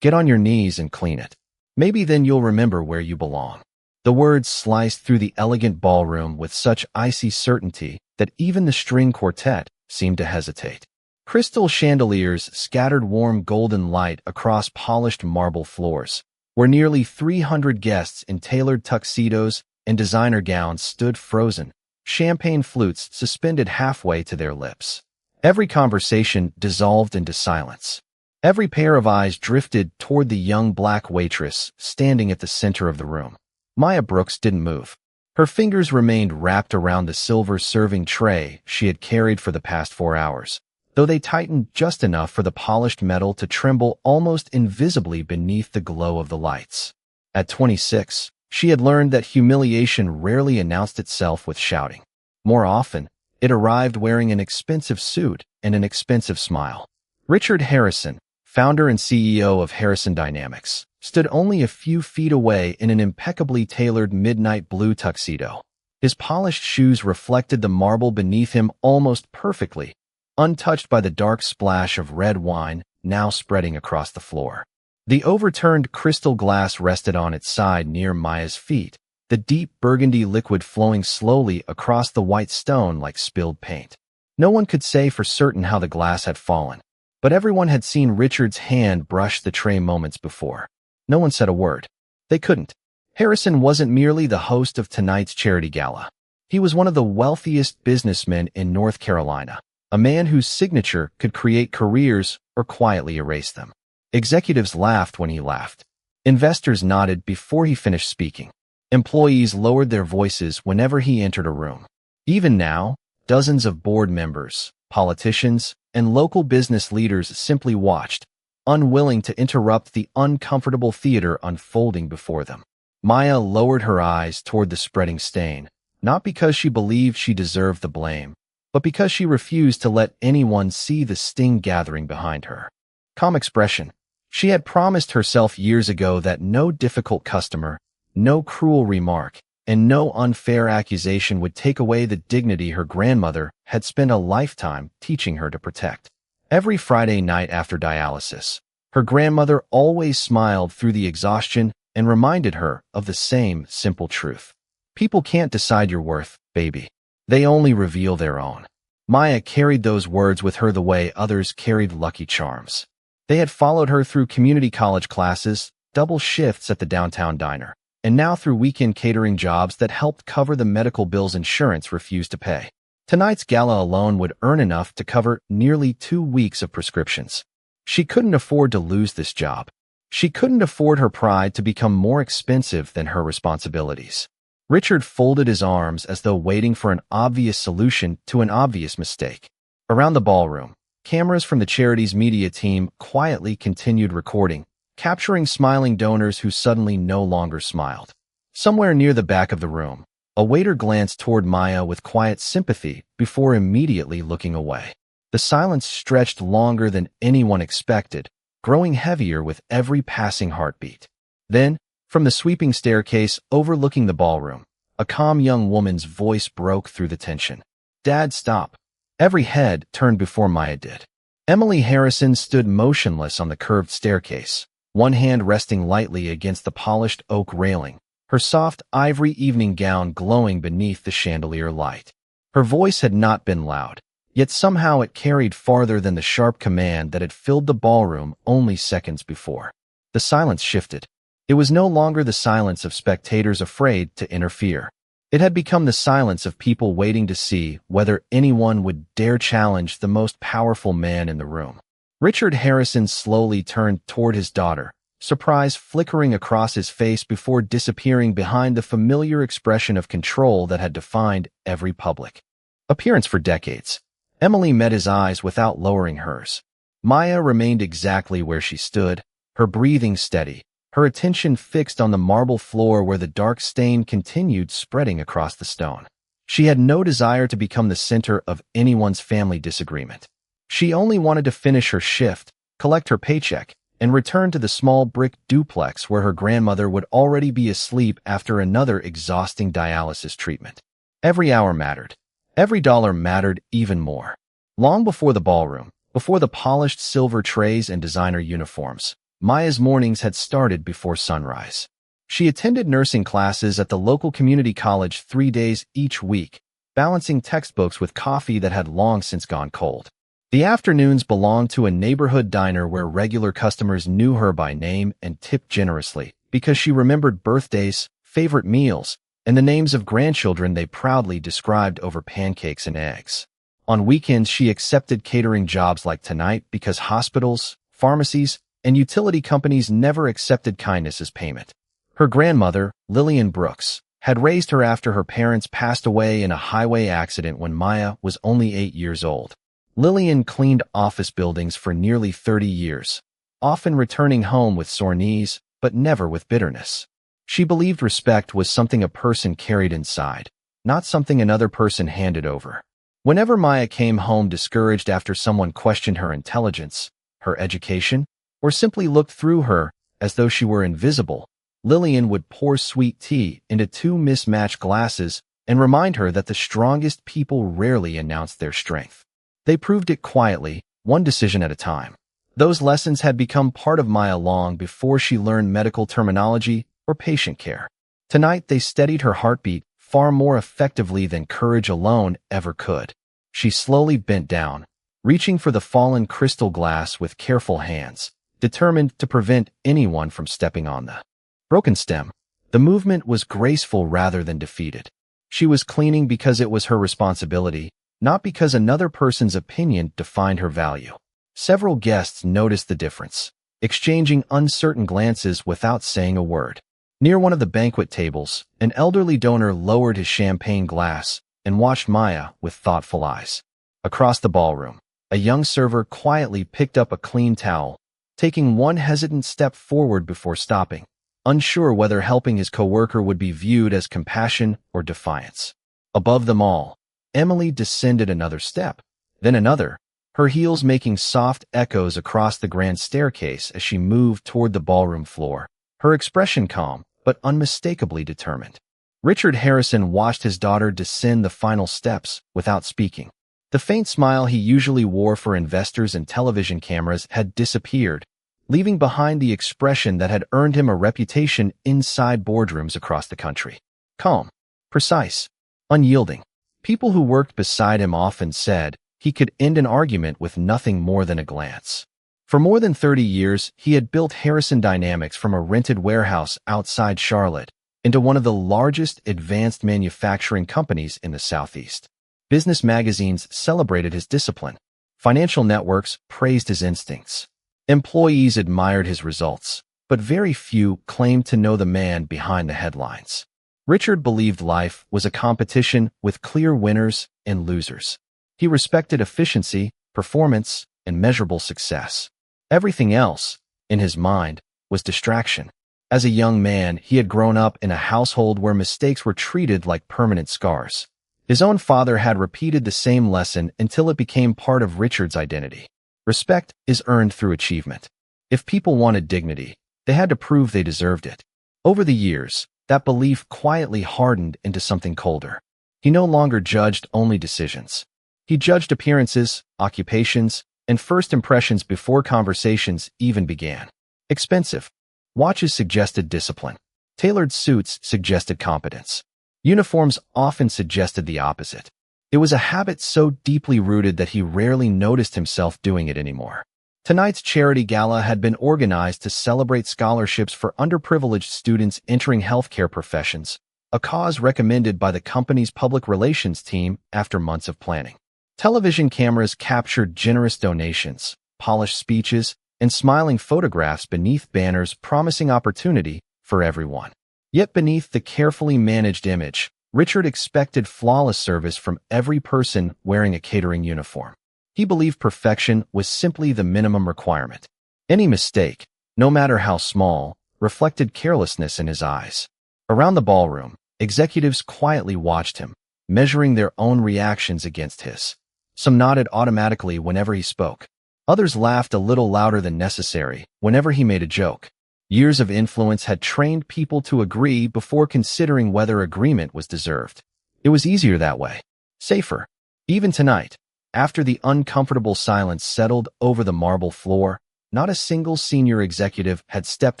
Get on your knees and clean it. Maybe then you'll remember where you belong." The words sliced through the elegant ballroom with such icy certainty that even the string quartet seemed to hesitate. Crystal chandeliers scattered warm golden light across polished marble floors, where nearly 300 guests in tailored tuxedos and designer gowns stood frozen, champagne flutes suspended halfway to their lips. Every conversation dissolved into silence. Every pair of eyes drifted toward the young black waitress standing at the center of the room. Maya Brooks didn't move. Her fingers remained wrapped around the silver serving tray she had carried for the past 4 hours, though they tightened just enough for the polished metal to tremble almost invisibly beneath the glow of the lights. At 26, she had learned that humiliation rarely announced itself with shouting. More often, it arrived wearing an expensive suit and an expensive smile. Richard Harrison, founder and CEO of Harrison Dynamics, stood only a few feet away in an impeccably tailored midnight blue tuxedo. His polished shoes reflected the marble beneath him almost perfectly, untouched by the dark splash of red wine now spreading across the floor. The overturned crystal glass rested on its side near Maya's feet, the deep burgundy liquid flowing slowly across the white stone like spilled paint. No one could say for certain how the glass had fallen, but everyone had seen Richard's hand brush the tray moments before. No one said a word. They couldn't. Harrison wasn't merely the host of tonight's charity gala. He was one of the wealthiest businessmen in North Carolina, a man whose signature could create careers or quietly erase them. Executives laughed when he laughed. Investors nodded before he finished speaking. Employees lowered their voices whenever he entered a room. Even now, dozens of board members, politicians, and local business leaders simply watched, unwilling to interrupt the uncomfortable theater unfolding before them. Maya lowered her eyes toward the spreading stain, not because she believed she deserved the blame, but because she refused to let anyone see the sting gathering behind her. Calm expression. She had promised herself years ago that no difficult customer, no cruel remark, and no unfair accusation would take away the dignity her grandmother had spent a lifetime teaching her to protect. Every Friday night after dialysis, her grandmother always smiled through the exhaustion and reminded her of the same simple truth. People can't decide your worth, baby. They only reveal their own. Maya carried those words with her the way others carried Lucky Charms. They had followed her through community college classes, double shifts at the downtown diner, and now through weekend catering jobs that helped cover the medical bills insurance refused to pay. Tonight's gala alone would earn enough to cover nearly 2 weeks of prescriptions. She couldn't afford to lose this job. She couldn't afford her pride to become more expensive than her responsibilities. Richard folded his arms as though waiting for an obvious solution to an obvious mistake. Around the ballroom, cameras from the charity's media team quietly continued recording, capturing smiling donors who suddenly no longer smiled. Somewhere near the back of the room, a waiter glanced toward Maya with quiet sympathy before immediately looking away. The silence stretched longer than anyone expected, growing heavier with every passing heartbeat. Then, from the sweeping staircase overlooking the ballroom, a calm young woman's voice broke through the tension. "Dad, stop." Every head turned before Maya did. Emily Harrison stood motionless on the curved staircase, one hand resting lightly against the polished oak railing, her soft ivory evening gown glowing beneath the chandelier light. Her voice had not been loud, yet somehow it carried farther than the sharp command that had filled the ballroom only seconds before. The silence shifted. It was no longer the silence of spectators afraid to interfere. It had become the silence of people waiting to see whether anyone would dare challenge the most powerful man in the room. Richard Harrison slowly turned toward his daughter, surprise flickering across his face before disappearing behind the familiar expression of control that had defined every public appearance for decades. Emily met his eyes without lowering hers. Maya remained exactly where she stood, her breathing steady, her attention fixed on the marble floor where the dark stain continued spreading across the stone. She had no desire to become the center of anyone's family disagreement. She only wanted to finish her shift, collect her paycheck, and return to the small brick duplex where her grandmother would already be asleep after another exhausting dialysis treatment. Every hour mattered. Every dollar mattered even more. Long before the ballroom, before the polished silver trays and designer uniforms, Maya's mornings had started before sunrise. She attended nursing classes at the local community college 3 days each week, balancing textbooks with coffee that had long since gone cold. The afternoons belonged to a neighborhood diner where regular customers knew her by name and tipped generously because she remembered birthdays, favorite meals, and the names of grandchildren they proudly described over pancakes and eggs. On weekends, she accepted catering jobs like tonight because hospitals, pharmacies, and utility companies never accepted kindness as payment. Her grandmother, Lillian Brooks, had raised her after her parents passed away in a highway accident when Maya was only 8 years old. Lillian cleaned office buildings for nearly 30 years, often returning home with sore knees, but never with bitterness. She believed respect was something a person carried inside, not something another person handed over. Whenever Maya came home discouraged after someone questioned her intelligence, her education, or simply looked through her as though she were invisible, Lillian would pour sweet tea into 2 mismatched glasses and remind her that the strongest people rarely announce their strength. They proved it quietly, one decision at a time. Those lessons had become part of Maya long before she learned medical terminology or patient care. Tonight, they steadied her heartbeat far more effectively than courage alone ever could. She slowly bent down, reaching for the fallen crystal glass with careful hands, determined to prevent anyone from stepping on the broken stem. The movement was graceful rather than defeated. She was cleaning because it was her responsibility, not because another person's opinion defined her value. Several guests noticed the difference, exchanging uncertain glances without saying a word. Near one of the banquet tables, an elderly donor lowered his champagne glass and watched Maya with thoughtful eyes. Across the ballroom, a young server quietly picked up a clean towel, taking one hesitant step forward before stopping, unsure whether helping his coworker would be viewed as compassion or defiance. Above them all, Emily descended another step, then another, her heels making soft echoes across the grand staircase as she moved toward the ballroom floor, her expression calm but unmistakably determined. Richard Harrison watched his daughter descend the final steps without speaking. The faint smile he usually wore for investors and television cameras had disappeared, leaving behind the expression that had earned him a reputation inside boardrooms across the country. Calm, precise, unyielding. People who worked beside him often said he could end an argument with nothing more than a glance. For more than 30 years, he had built Harrison Dynamics from a rented warehouse outside Charlotte into one of the largest advanced manufacturing companies in the Southeast. Business magazines celebrated his discipline. Financial networks praised his instincts. Employees admired his results, but very few claimed to know the man behind the headlines. Richard believed life was a competition with clear winners and losers. He respected efficiency, performance, and measurable success. Everything else, in his mind, was distraction. As a young man, he had grown up in a household where mistakes were treated like permanent scars. His own father had repeated the same lesson until it became part of Richard's identity. Respect is earned through achievement. If people wanted dignity, they had to prove they deserved it. Over the years, that belief quietly hardened into something colder. He no longer judged only decisions. He judged appearances, occupations, and first impressions before conversations even began. Expensive watches suggested discipline. Tailored suits suggested competence. Uniforms often suggested the opposite. It was a habit so deeply rooted that he rarely noticed himself doing it anymore. Tonight's charity gala had been organized to celebrate scholarships for underprivileged students entering healthcare professions, a cause recommended by the company's public relations team after months of planning. Television cameras captured generous donations, polished speeches, and smiling photographs beneath banners promising opportunity for everyone. Yet beneath the carefully managed image, Richard expected flawless service from every person wearing a catering uniform. He believed perfection was simply the minimum requirement. Any mistake, no matter how small, reflected carelessness in his eyes. Around the ballroom, executives quietly watched him, measuring their own reactions against his. Some nodded automatically whenever he spoke. Others laughed a little louder than necessary whenever he made a joke. Years of influence had trained people to agree before considering whether agreement was deserved. It was easier that way. Safer. Even tonight, after the uncomfortable silence settled over the marble floor, not a single senior executive had stepped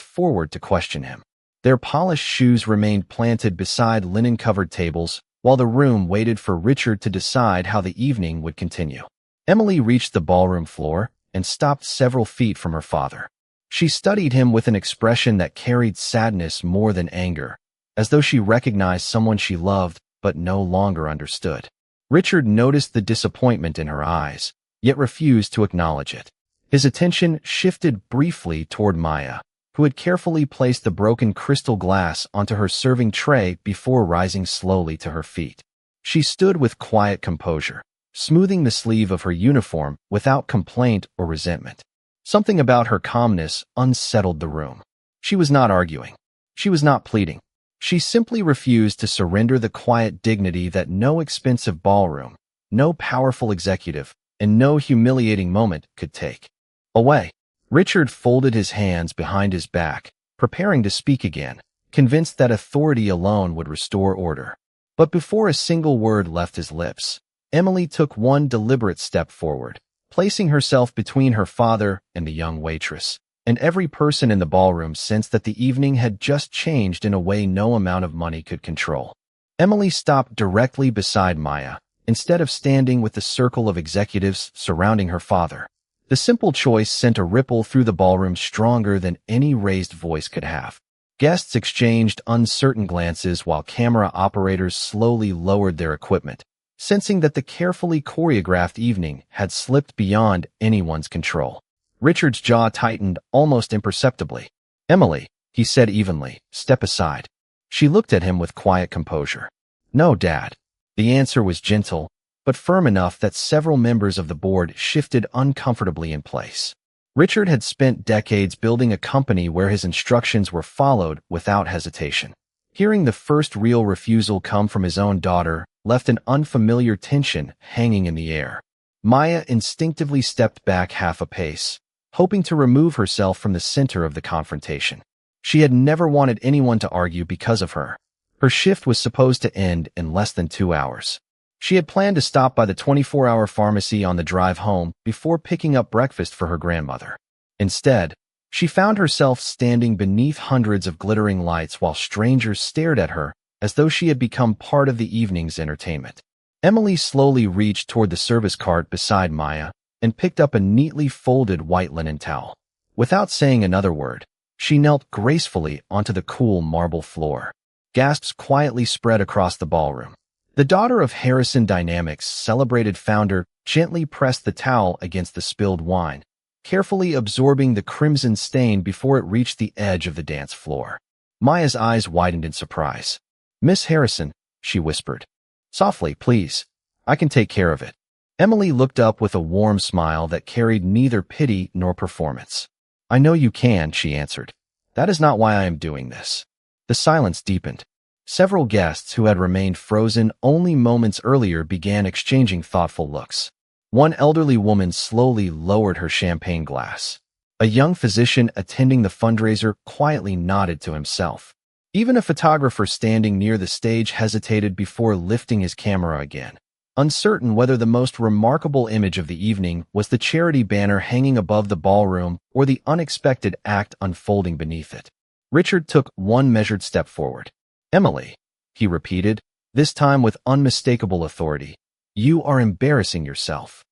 forward to question him. Their polished shoes remained planted beside linen-covered tables, while the room waited for Richard to decide how the evening would continue. Emily reached the ballroom floor and stopped several feet from her father. She studied him with an expression that carried sadness more than anger, as though she recognized someone she loved but no longer understood. Richard noticed the disappointment in her eyes, yet refused to acknowledge it. His attention shifted briefly toward Maya, who had carefully placed the broken crystal glass onto her serving tray before rising slowly to her feet. She stood with quiet composure, smoothing the sleeve of her uniform without complaint or resentment. Something about her calmness unsettled the room. She was not arguing. She was not pleading. She simply refused to surrender the quiet dignity that no expensive ballroom, no powerful executive, and no humiliating moment could take away. Richard folded his hands behind his back, preparing to speak again, convinced that authority alone would restore order. But before a single word left his lips, Emily took one deliberate step forward, placing herself between her father and the young waitress, and every person in the ballroom sensed that the evening had just changed in a way no amount of money could control. Emily stopped directly beside Maya, instead of standing with the circle of executives surrounding her father. The simple choice sent a ripple through the ballroom stronger than any raised voice could have. Guests exchanged uncertain glances while camera operators slowly lowered their equipment, sensing that the carefully choreographed evening had slipped beyond anyone's control. Richard's jaw tightened almost imperceptibly. "Emily," he said evenly, "step aside." She looked at him with quiet composure. "No, Dad." The answer was gentle, but firm enough that several members of the board shifted uncomfortably in place. Richard had spent decades building a company where his instructions were followed without hesitation. Hearing the first real refusal come from his own daughter left an unfamiliar tension hanging in the air. Maya instinctively stepped back half a pace, hoping to remove herself from the center of the confrontation. She had never wanted anyone to argue because of her. Her shift was supposed to end in less than 2 hours. She had planned to stop by the 24-hour pharmacy on the drive home before picking up breakfast for her grandmother. Instead, she found herself standing beneath hundreds of glittering lights while strangers stared at her as though she had become part of the evening's entertainment. Emily slowly reached toward the service cart beside Maya and picked up a neatly folded white linen towel. Without saying another word, she knelt gracefully onto the cool marble floor. Gasps quietly spread across the ballroom. The daughter of Harrison Dynamics' celebrated founder gently pressed the towel against the spilled wine, carefully absorbing the crimson stain before it reached the edge of the dance floor. Maya's eyes widened in surprise. "Miss Harrison," she whispered. "Softly, please. I can take care of it." Emily looked up with a warm smile that carried neither pity nor performance. "I know you can," she answered. "That is not why I am doing this." The silence deepened. Several guests who had remained frozen only moments earlier began exchanging thoughtful looks. One elderly woman slowly lowered her champagne glass. A young physician attending the fundraiser quietly nodded to himself. Even a photographer standing near the stage hesitated before lifting his camera again, uncertain whether the most remarkable image of the evening was the charity banner hanging above the ballroom or the unexpected act unfolding beneath it. Richard took one measured step forward. "Emily," he repeated, this time with unmistakable authority, "you are embarrassing yourself."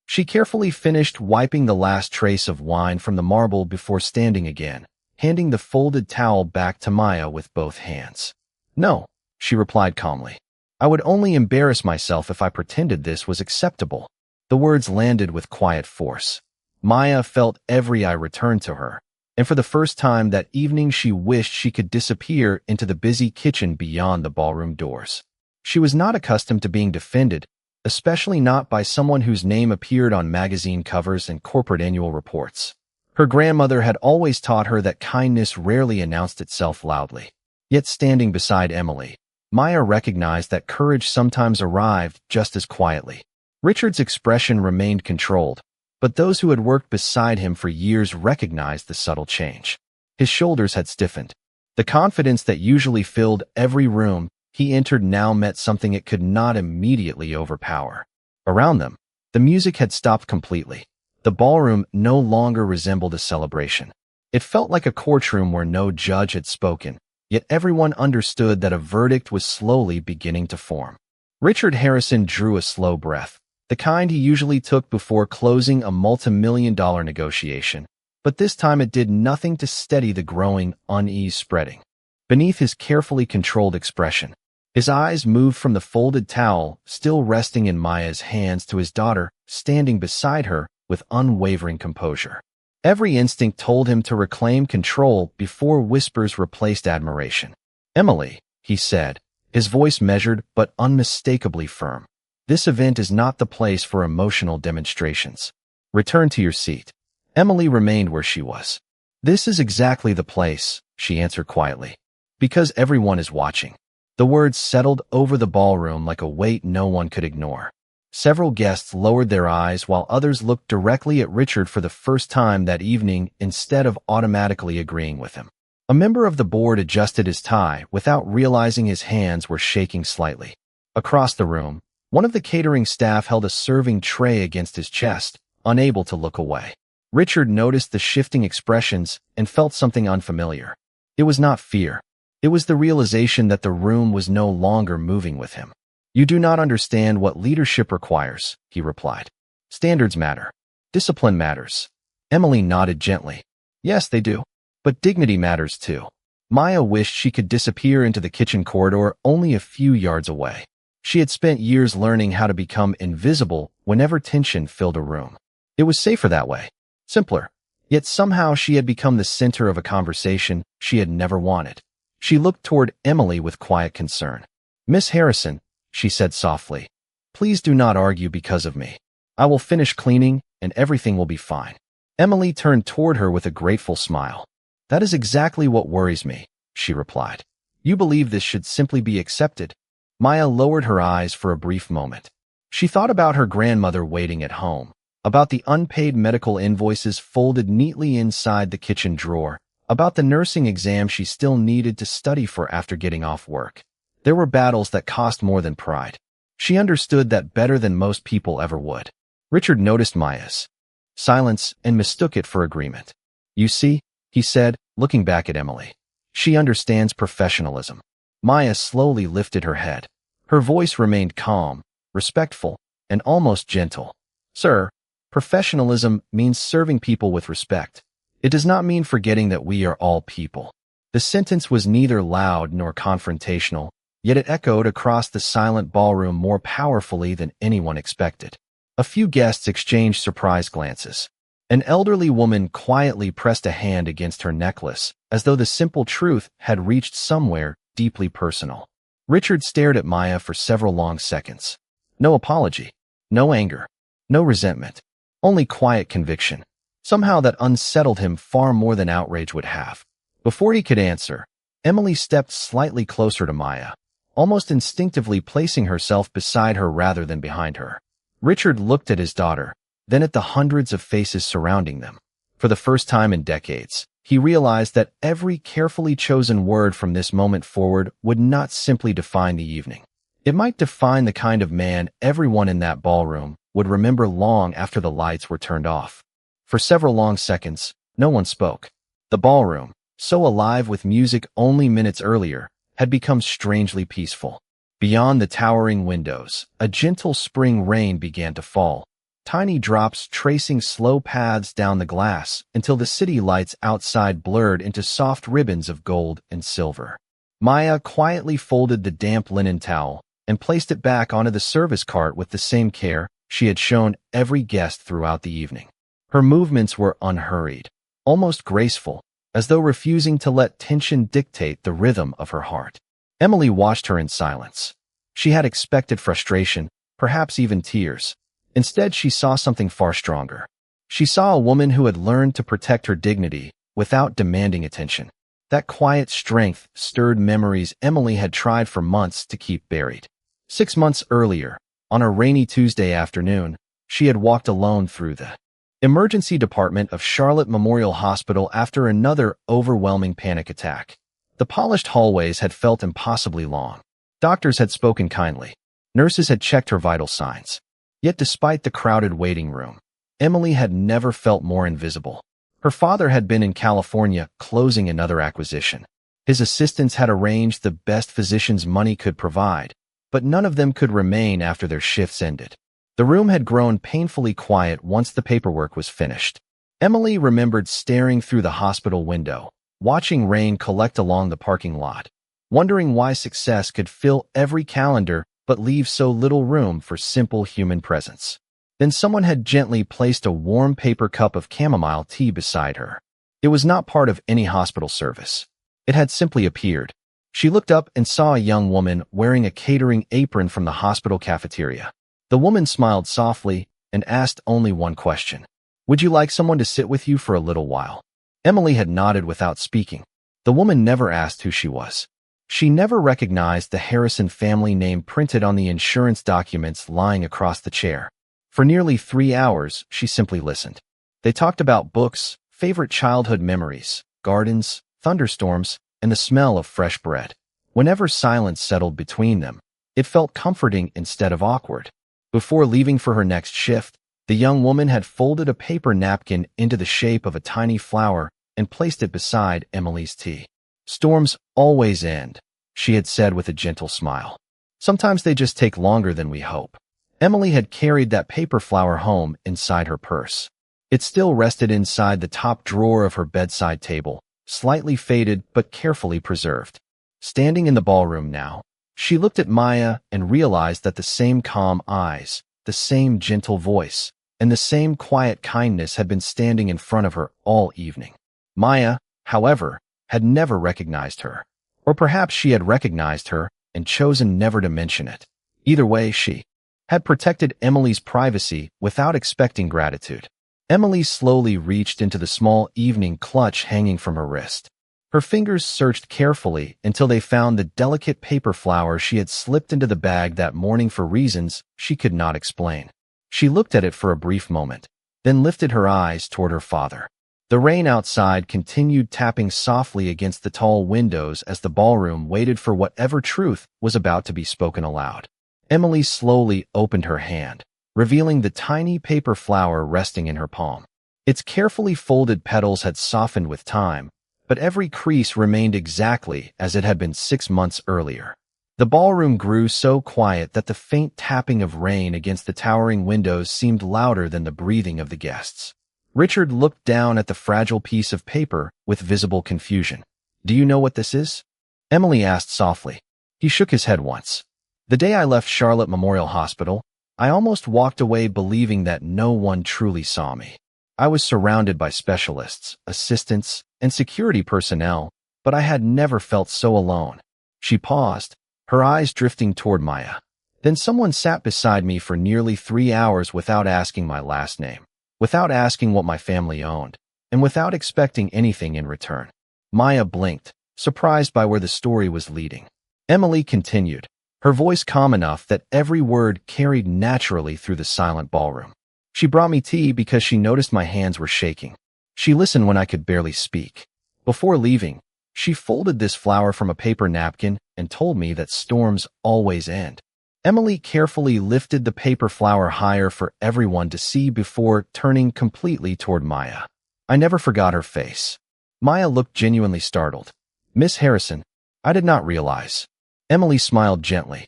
She carefully finished wiping the last trace of wine from the marble before standing again, handing the folded towel back to Maya with both hands. "No," she replied calmly. "I would only embarrass myself if I pretended this was acceptable." The words landed with quiet force. Maya felt every eye return to her, and for the first time that evening she wished she could disappear into the busy kitchen beyond the ballroom doors. She was not accustomed to being defended, especially not by someone whose name appeared on magazine covers and corporate annual reports. Her grandmother had always taught her that kindness rarely announced itself loudly. Yet standing beside Emily, Maya recognized that courage sometimes arrived just as quietly. Richard's expression remained controlled, but those who had worked beside him for years recognized the subtle change. His shoulders had stiffened. The confidence that usually filled every room he entered now met something it could not immediately overpower. Around them, the music had stopped completely. The ballroom no longer resembled a celebration. It felt like a courtroom where no judge had spoken, yet everyone understood that a verdict was slowly beginning to form. Richard Harrison drew a slow breath, the kind he usually took before closing a multi-million-dollar negotiation, but this time it did nothing to steady the growing unease spreading. Beneath his carefully controlled expression, his eyes moved from the folded towel still resting in Maya's hands to his daughter standing beside her with unwavering composure. Every instinct told him to reclaim control before whispers replaced admiration. "Emily," he said, his voice measured but unmistakably firm. "This event is not the place for emotional demonstrations. Return to your seat." Emily remained where she was. "This is exactly the place," she answered quietly. "Because everyone is watching." The words settled over the ballroom like a weight no one could ignore. Several guests lowered their eyes while others looked directly at Richard for the first time that evening instead of automatically agreeing with him. A member of the board adjusted his tie without realizing his hands were shaking slightly. Across the room, one of the catering staff held a serving tray against his chest, unable to look away. Richard noticed the shifting expressions and felt something unfamiliar. It was not fear. It was the realization that the room was no longer moving with him. "You do not understand what leadership requires," he replied. "Standards matter. Discipline matters." Emily nodded gently. "Yes, they do. But dignity matters too." Maya wished she could disappear into the kitchen corridor only a few yards away. She had spent years learning how to become invisible whenever tension filled a room. It was safer that way. Simpler. Yet somehow she had become the center of a conversation she had never wanted. She looked toward Emily with quiet concern. "Miss Harrison," she said softly, "please do not argue because of me. I will finish cleaning and everything will be fine." Emily turned toward her with a grateful smile. "That is exactly what worries me," she replied. "You believe this should simply be accepted." Maya lowered her eyes for a brief moment. She thought about her grandmother waiting at home, about the unpaid medical invoices folded neatly inside the kitchen drawer, about the nursing exam she still needed to study for after getting off work. There were battles that cost more than pride. She understood that better than most people ever would. Richard noticed Maya's silence and mistook it for agreement. "You see," he said, looking back at Emily. "She understands professionalism." Maya slowly lifted her head. Her voice remained calm, respectful, and almost gentle. "Sir, professionalism means serving people with respect. It does not mean forgetting that we are all people." The sentence was neither loud nor confrontational, yet it echoed across the silent ballroom more powerfully than anyone expected. A few guests exchanged surprised glances. An elderly woman quietly pressed a hand against her necklace, as though the simple truth had reached somewhere deeply personal. Richard stared at Maya for several long seconds. No apology, no anger, no resentment, only quiet conviction. Somehow that unsettled him far more than outrage would have. Before he could answer, Emily stepped slightly closer to Maya, almost instinctively placing herself beside her rather than behind her. Richard looked at his daughter, then at the hundreds of faces surrounding them. For the first time in decades, he realized that every carefully chosen word from this moment forward would not simply define the evening. It might define the kind of man everyone in that ballroom would remember long after the lights were turned off. For several long seconds, no one spoke. The ballroom, so alive with music only minutes earlier, had become strangely peaceful. Beyond the towering windows, a gentle spring rain began to fall, tiny drops tracing slow paths down the glass until the city lights outside blurred into soft ribbons of gold and silver. Maya quietly folded the damp linen towel and placed it back onto the service cart with the same care she had shown every guest throughout the evening. Her movements were unhurried, almost graceful, as though refusing to let tension dictate the rhythm of her heart. Emily watched her in silence. She had expected frustration, perhaps even tears. Instead, she saw something far stronger. She saw a woman who had learned to protect her dignity without demanding attention. That quiet strength stirred memories Emily had tried for months to keep buried. 6 months earlier, on a rainy Tuesday afternoon, she had walked alone through the emergency department of Charlotte Memorial Hospital after another overwhelming panic attack. The polished hallways had felt impossibly long. Doctors had spoken kindly. Nurses had checked her vital signs. Yet despite the crowded waiting room, Emily had never felt more invisible. Her father had been in California closing another acquisition. His assistants had arranged the best physicians money could provide, but none of them could remain after their shifts ended. The room had grown painfully quiet once the paperwork was finished. Emily remembered staring through the hospital window, watching rain collect along the parking lot, wondering why success could fill every calendar but leave so little room for simple human presence. Then someone had gently placed a warm paper cup of chamomile tea beside her. It was not part of any hospital service. It had simply appeared. She looked up and saw a young woman wearing a catering apron from the hospital cafeteria. The woman smiled softly and asked only one question. "Would you like someone to sit with you for a little while?" Emily had nodded without speaking. The woman never asked who she was. She never recognized the Harrison family name printed on the insurance documents lying across the chair. For nearly 3 hours, she simply listened. They talked about books, favorite childhood memories, gardens, thunderstorms, and the smell of fresh bread. Whenever silence settled between them, it felt comforting instead of awkward. Before leaving for her next shift, the young woman had folded a paper napkin into the shape of a tiny flower and placed it beside Emily's tea. "Storms always end," she had said with a gentle smile. "Sometimes they just take longer than we hope." Emily had carried that paper flower home inside her purse. It still rested inside the top drawer of her bedside table, slightly faded but carefully preserved. Standing in the ballroom now, she looked at Maya and realized that the same calm eyes, the same gentle voice, and the same quiet kindness had been standing in front of her all evening. Maya, however, had never recognized her. Or perhaps she had recognized her and chosen never to mention it. Either way, she had protected Emily's privacy without expecting gratitude. Emily slowly reached into the small evening clutch hanging from her wrist. Her fingers searched carefully until they found the delicate paper flower she had slipped into the bag that morning for reasons she could not explain. She looked at it for a brief moment, then lifted her eyes toward her father. The rain outside continued tapping softly against the tall windows as the ballroom waited for whatever truth was about to be spoken aloud. Emily slowly opened her hand, revealing the tiny paper flower resting in her palm. Its carefully folded petals had softened with time, but every crease remained exactly as it had been 6 months earlier. The ballroom grew so quiet that the faint tapping of rain against the towering windows seemed louder than the breathing of the guests. Richard looked down at the fragile piece of paper with visible confusion. "Do you know what this is?" Emily asked softly. He shook his head once. "The day I left Charlotte Memorial Hospital, I almost walked away believing that no one truly saw me. I was surrounded by specialists, assistants, and security personnel, but I had never felt so alone." She paused, her eyes drifting toward Maya. "Then someone sat beside me for nearly 3 hours without asking my last name, without asking what my family owned, and without expecting anything in return." Maya blinked, surprised by where the story was leading. Emily continued, her voice calm enough that every word carried naturally through the silent ballroom. "She brought me tea because she noticed my hands were shaking. She listened when I could barely speak. Before leaving, she folded this flower from a paper napkin and told me that storms always end." Emily carefully lifted the paper flower higher for everyone to see before turning completely toward Maya. I never forgot her face. Maya looked genuinely startled. "Miss Harrison, I did not realize." Emily smiled gently.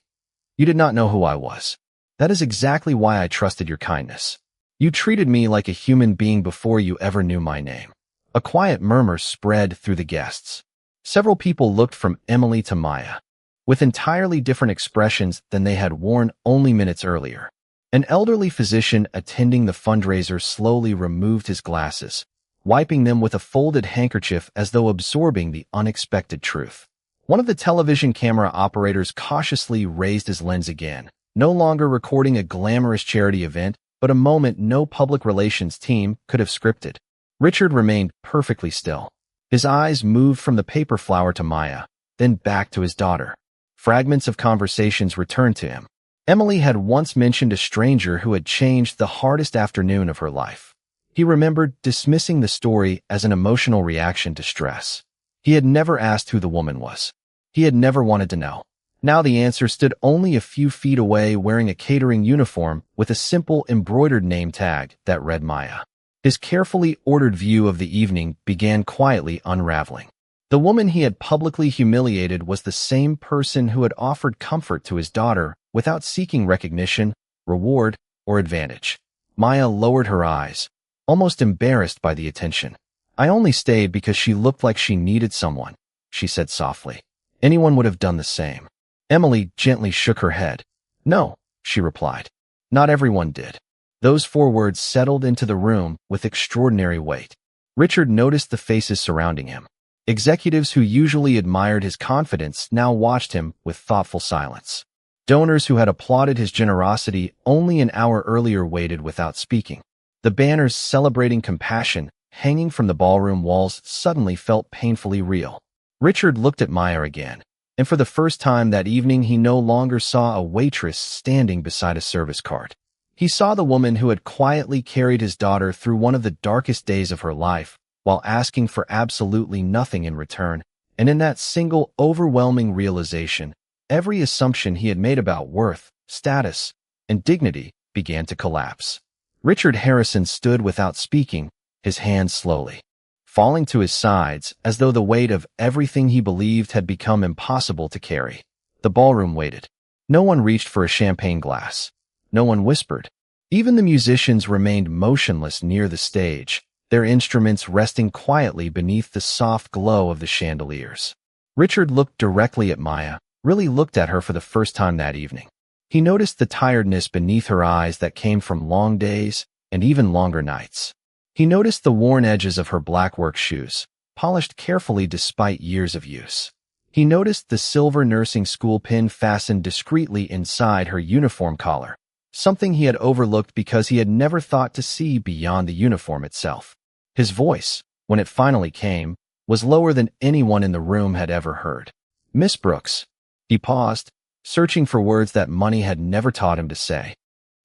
"You did not know who I was. That is exactly why I trusted your kindness. You treated me like a human being before you ever knew my name." A quiet murmur spread through the guests. Several people looked from Emily to Maya, with entirely different expressions than they had worn only minutes earlier. An elderly physician attending the fundraiser slowly removed his glasses, wiping them with a folded handkerchief as though absorbing the unexpected truth. One of the television camera operators cautiously raised his lens again, no longer recording a glamorous charity event, but a moment no public relations team could have scripted. Richard remained perfectly still. His eyes moved from the paper flower to Maya, then back to his daughter. Fragments of conversations returned to him. Emily had once mentioned a stranger who had changed the hardest afternoon of her life. He remembered dismissing the story as an emotional reaction to stress. He had never asked who the woman was. He had never wanted to know. Now the answer stood only a few feet away, wearing a catering uniform with a simple embroidered name tag that read Maya. His carefully ordered view of the evening began quietly unraveling. The woman he had publicly humiliated was the same person who had offered comfort to his daughter without seeking recognition, reward, or advantage. Maya lowered her eyes, almost embarrassed by the attention. "I only stayed because she looked like she needed someone," she said softly. "Anyone would have done the same." Emily gently shook her head. "No," she replied. "Not everyone did." Those 4 words settled into the room with extraordinary weight. Richard noticed the faces surrounding him. Executives who usually admired his confidence now watched him with thoughtful silence. Donors who had applauded his generosity only an hour earlier waited without speaking. The banners celebrating compassion, hanging from the ballroom walls, suddenly felt painfully real. Richard looked at Maya again, and for the first time that evening he no longer saw a waitress standing beside a service cart. He saw the woman who had quietly carried his daughter through one of the darkest days of her life, while asking for absolutely nothing in return, and in that single overwhelming realization, every assumption he had made about worth, status, and dignity began to collapse. Richard Harrison stood without speaking, his hands slowly falling to his sides as though the weight of everything he believed had become impossible to carry. The ballroom waited. No one reached for a champagne glass. No one whispered. Even the musicians remained motionless near the stage, their instruments resting quietly beneath the soft glow of the chandeliers. Richard looked directly at Maya, really looked at her for the first time that evening. He noticed the tiredness beneath her eyes that came from long days and even longer nights. He noticed the worn edges of her black work shoes, polished carefully despite years of use. He noticed the silver nursing school pin fastened discreetly inside her uniform collar, something he had overlooked because he had never thought to see beyond the uniform itself. His voice, when it finally came, was lower than anyone in the room had ever heard. "Miss Brooks." He paused, searching for words that money had never taught him to say.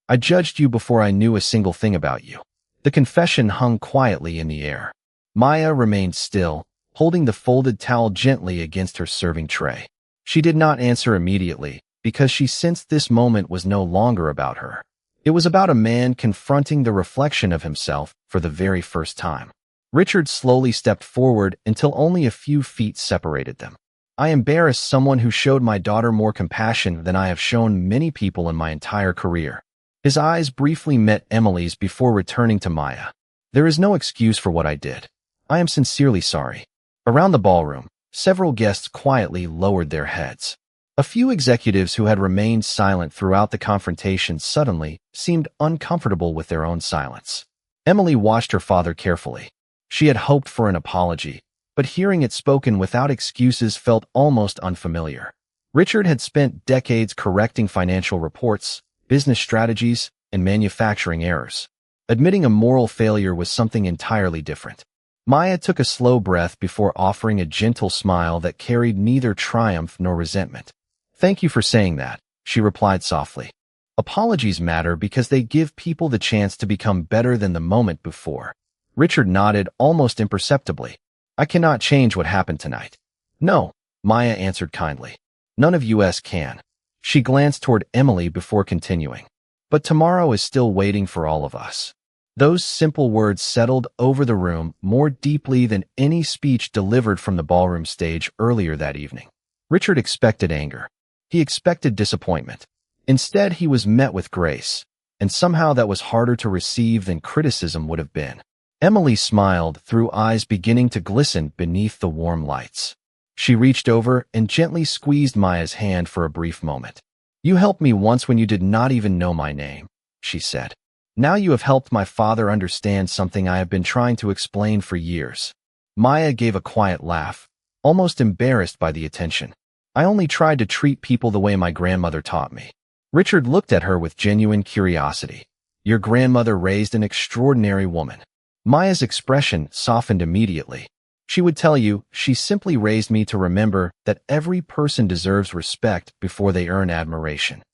"I judged you before I knew a single thing about you." The confession hung quietly in the air. Maya remained still, holding the folded towel gently against her serving tray. She did not answer immediately, because she sensed this moment was no longer about her. It was about a man confronting the reflection of himself for the very first time. Richard slowly stepped forward until only a few feet separated them. "I embarrassed someone who showed my daughter more compassion than I have shown many people in my entire career." His eyes briefly met Emily's before returning to Maya. "There is no excuse for what I did. I am sincerely sorry." Around the ballroom, several guests quietly lowered their heads. A few executives who had remained silent throughout the confrontation suddenly seemed uncomfortable with their own silence. Emily watched her father carefully. She had hoped for an apology, but hearing it spoken without excuses felt almost unfamiliar. Richard had spent decades correcting financial reports, business strategies, and manufacturing errors. Admitting a moral failure was something entirely different. Maya took a slow breath before offering a gentle smile that carried neither triumph nor resentment. "Thank you for saying that," she replied softly. "Apologies matter because they give people the chance to become better than the moment before." Richard nodded almost imperceptibly. "I cannot change what happened tonight." "No," Maya answered kindly. "None of us can." She glanced toward Emily before continuing. "But tomorrow is still waiting for all of us." Those simple words settled over the room more deeply than any speech delivered from the ballroom stage earlier that evening. Richard expected anger. He expected disappointment. Instead, he was met with grace, and somehow that was harder to receive than criticism would have been. Emily smiled through eyes beginning to glisten beneath the warm lights. She reached over and gently squeezed Maya's hand for a brief moment. "You helped me once when you did not even know my name," she said. "Now you have helped my father understand something I have been trying to explain for years." Maya gave a quiet laugh, almost embarrassed by the attention. "I only tried to treat people the way my grandmother taught me." Richard looked at her with genuine curiosity. "Your grandmother raised an extraordinary woman." Maya's expression softened immediately. "She would tell you, she simply raised me to remember that every person deserves respect before they earn admiration."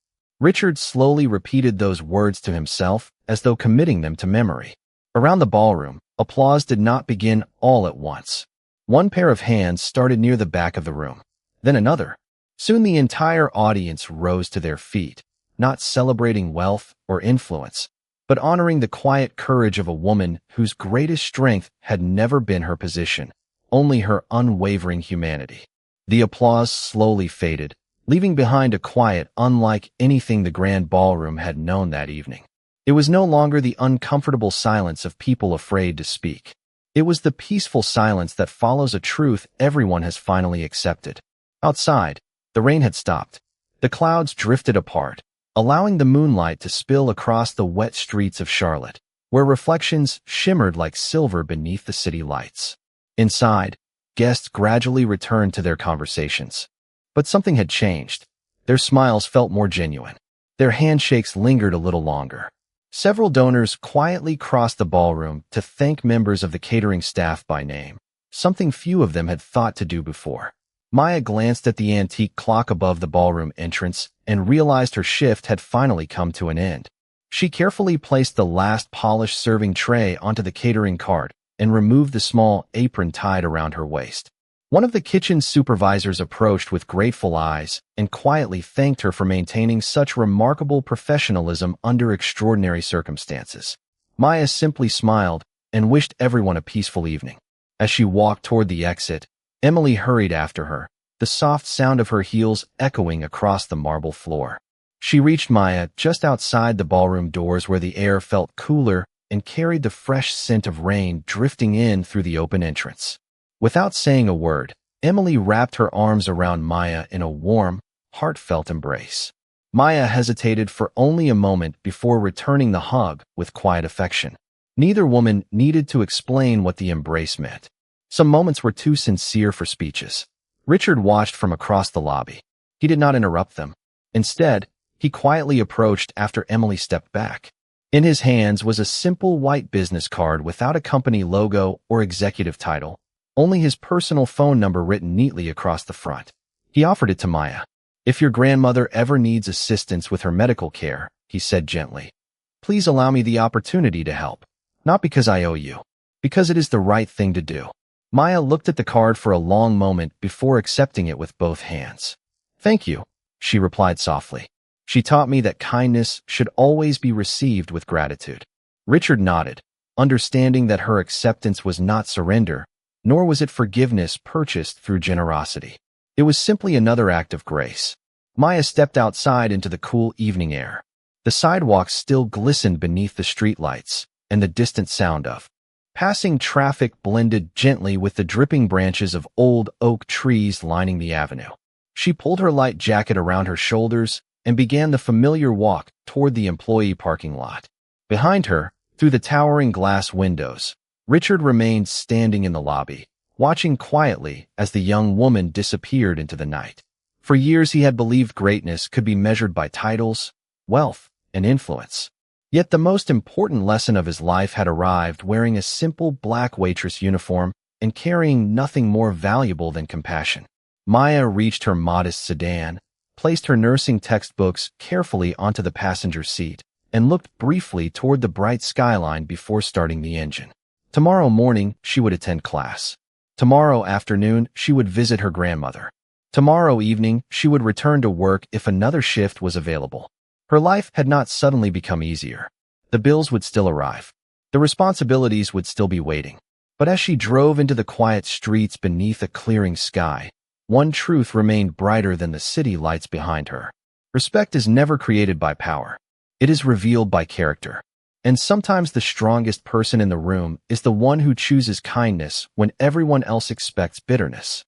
Richard slowly repeated those words to himself as though committing them to memory. Around the ballroom, applause did not begin all at once. One pair of hands started near the back of the room, then another. Soon the entire audience rose to their feet, not celebrating wealth or influence, but honoring the quiet courage of a woman whose greatest strength had never been her position, only her unwavering humanity. The applause slowly faded, leaving behind a quiet unlike anything the grand ballroom had known that evening. It was no longer the uncomfortable silence of people afraid to speak. It was the peaceful silence that follows a truth everyone has finally accepted. Outside, the rain had stopped. The clouds drifted apart, allowing the moonlight to spill across the wet streets of Charlotte, where reflections shimmered like silver beneath the city lights. Inside, guests gradually returned to their conversations. But something had changed. Their smiles felt more genuine. Their handshakes lingered a little longer. Several donors quietly crossed the ballroom to thank members of the catering staff by name, something few of them had thought to do before. Maya glanced at the antique clock above the ballroom entrance and realized her shift had finally come to an end. She carefully placed the last polished serving tray onto the catering cart and removed the small apron tied around her waist. One of the kitchen supervisors approached with grateful eyes and quietly thanked her for maintaining such remarkable professionalism under extraordinary circumstances. Maya simply smiled and wished everyone a peaceful evening. As she walked toward the exit, Emily hurried after her, the soft sound of her heels echoing across the marble floor. She reached Maya just outside the ballroom doors where the air felt cooler and carried the fresh scent of rain drifting in through the open entrance. Without saying a word, Emily wrapped her arms around Maya in a warm, heartfelt embrace. Maya hesitated for only a moment before returning the hug with quiet affection. Neither woman needed to explain what the embrace meant. Some moments were too sincere for speeches. Richard watched from across the lobby. He did not interrupt them. Instead, he quietly approached after Emily stepped back. In his hands was a simple white business card without a company logo or executive title, only his personal phone number written neatly across the front. He offered it to Maya. "If your grandmother ever needs assistance with her medical care," he said gently, "please allow me the opportunity to help. Not because I owe you, because it is the right thing to do." Maya looked at the card for a long moment before accepting it with both hands. "Thank you," she replied softly. "She taught me that kindness should always be received with gratitude." Richard nodded, understanding that her acceptance was not surrender, nor was it forgiveness purchased through generosity. It was simply another act of grace. Maya stepped outside into the cool evening air. The sidewalks still glistened beneath the streetlights, and the distant sound of passing traffic blended gently with the dripping branches of old oak trees lining the avenue. She pulled her light jacket around her shoulders and began the familiar walk toward the employee parking lot. Behind her, through the towering glass windows, Richard remained standing in the lobby, watching quietly as the young woman disappeared into the night. For years he had believed greatness could be measured by titles, wealth, and influence. Yet the most important lesson of his life had arrived wearing a simple black waitress uniform and carrying nothing more valuable than compassion. Maya reached her modest sedan, placed her nursing textbooks carefully onto the passenger seat, and looked briefly toward the bright skyline before starting the engine. Tomorrow morning, she would attend class. Tomorrow afternoon, she would visit her grandmother. Tomorrow evening, she would return to work if another shift was available. Her life had not suddenly become easier. The bills would still arrive. The responsibilities would still be waiting. But as she drove into the quiet streets beneath a clearing sky, one truth remained brighter than the city lights behind her. Respect is never created by power. It is revealed by character. And sometimes the strongest person in the room is the one who chooses kindness when everyone else expects bitterness.